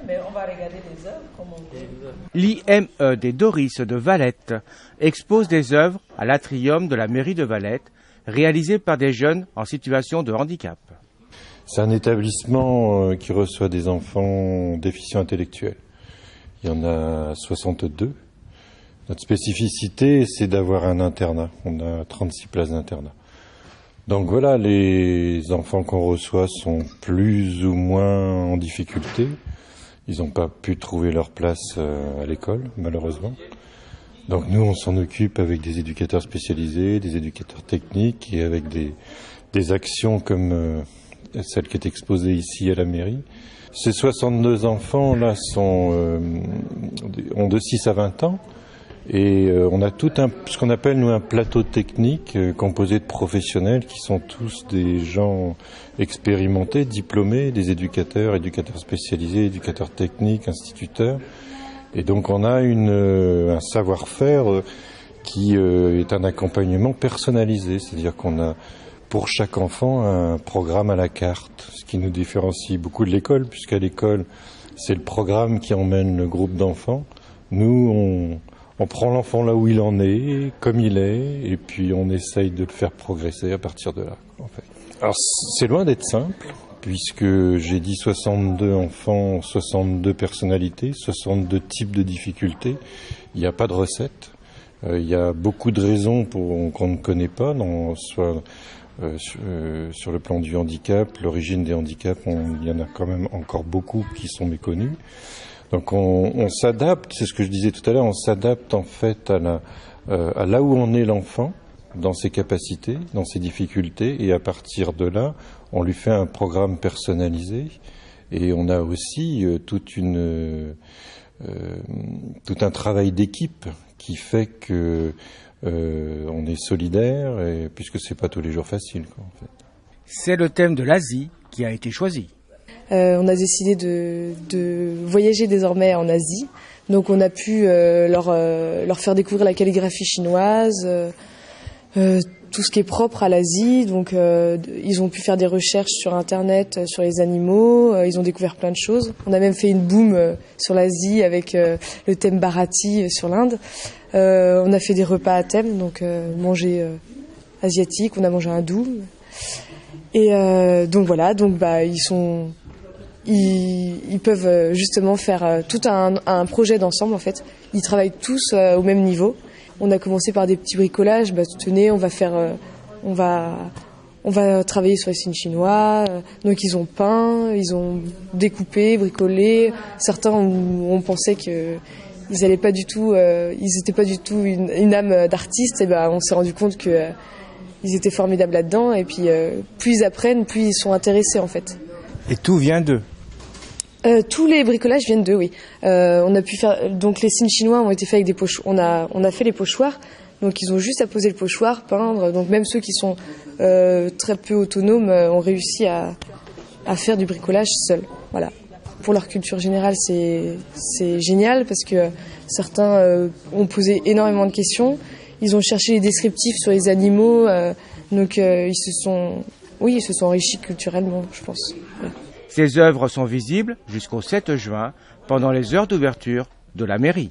Mais on va regarder les œuvres, comme on dit. L'IME des Doris de Valette expose des œuvres à l'atrium de la mairie de Valette, réalisées par des jeunes en situation de handicap. C'est un établissement qui reçoit des enfants déficients intellectuels. Il y en a 62. Notre spécificité, c'est d'avoir un internat. On a 36 places d'internat. Donc voilà, les enfants qu'on reçoit sont plus ou moins en difficulté. Ils n'ont pas pu trouver leur place à l'école, malheureusement. Donc nous, on s'en occupe avec des éducateurs spécialisés, des éducateurs techniques et avec des actions comme celle qui est exposée ici à la mairie. Ces 62 enfants-là ont de 6 à 20 ans. Et on a tout ce qu'on appelle nous un plateau technique composé de professionnels qui sont tous des gens expérimentés, diplômés, des éducateurs spécialisés, éducateurs techniques, instituteurs. Et donc on a un savoir-faire qui est un accompagnement personnalisé, c'est-à-dire qu'on a pour chaque enfant un programme à la carte, ce qui nous différencie beaucoup de l'école, puisqu'à l'école c'est le programme qui emmène le groupe d'enfants. Nous, on prend l'enfant là où il en est, comme il est, et puis on essaye de le faire progresser à partir de là, en fait. Alors, c'est loin d'être simple, puisque j'ai dit 62 enfants, 62 personnalités, 62 types de difficultés. Il n'y a pas de recette. Il y a beaucoup de raisons qu'on ne connaît pas, soit sur le plan du handicap, l'origine des handicaps, il y en a quand même encore beaucoup qui sont méconnus. Donc on s'adapte, c'est ce que je disais tout à l'heure, on s'adapte en fait à là où en est l'enfant, dans ses capacités, dans ses difficultés, et à partir de là, on lui fait un programme personnalisé, et on a aussi tout un travail d'équipe qui fait que on est solidaire, puisque c'est pas tous les jours facile, quoi, en fait. C'est le thème de l'Asie qui a été choisi. On a décidé de voyager désormais en Asie. Donc on a pu leur faire découvrir la calligraphie chinoise, tout ce qui est propre à l'Asie. Donc ils ont pu faire des recherches sur Internet, sur les animaux. Ils ont découvert plein de choses. On a même fait une boom sur l'Asie avec le thème Bharati sur l'Inde. On a fait des repas à thème, donc manger asiatique. On a mangé hindou. Et donc voilà, ils peuvent justement faire tout un projet d'ensemble en fait. Ils travaillent tous au même niveau. On a commencé par des petits bricolages. Tenez, on va travailler sur les signes chinois. Donc ils ont peint, ils ont découpé, bricolé. Certains on pensait que ils n'étaient pas du tout une âme d'artiste. Et on s'est rendu compte que ils étaient formidables là-dedans. Et puis plus ils apprennent, plus ils sont intéressés en fait. Et tout vient d'eux. Tous les bricolages viennent d'eux, oui. On a pu faire, donc les signes chinois ont été faits avec des pochoirs. On a fait les pochoirs, donc ils ont juste à poser le pochoir, peindre. Donc même ceux qui sont très peu autonomes ont réussi à faire du bricolage seuls. Voilà. Pour leur culture générale, c'est génial parce que certains ont posé énormément de questions. Ils ont cherché les descriptifs sur les animaux, donc ils se sont enrichis culturellement, je pense. Voilà. Ces œuvres sont visibles jusqu'au 7 juin pendant les heures d'ouverture de la mairie.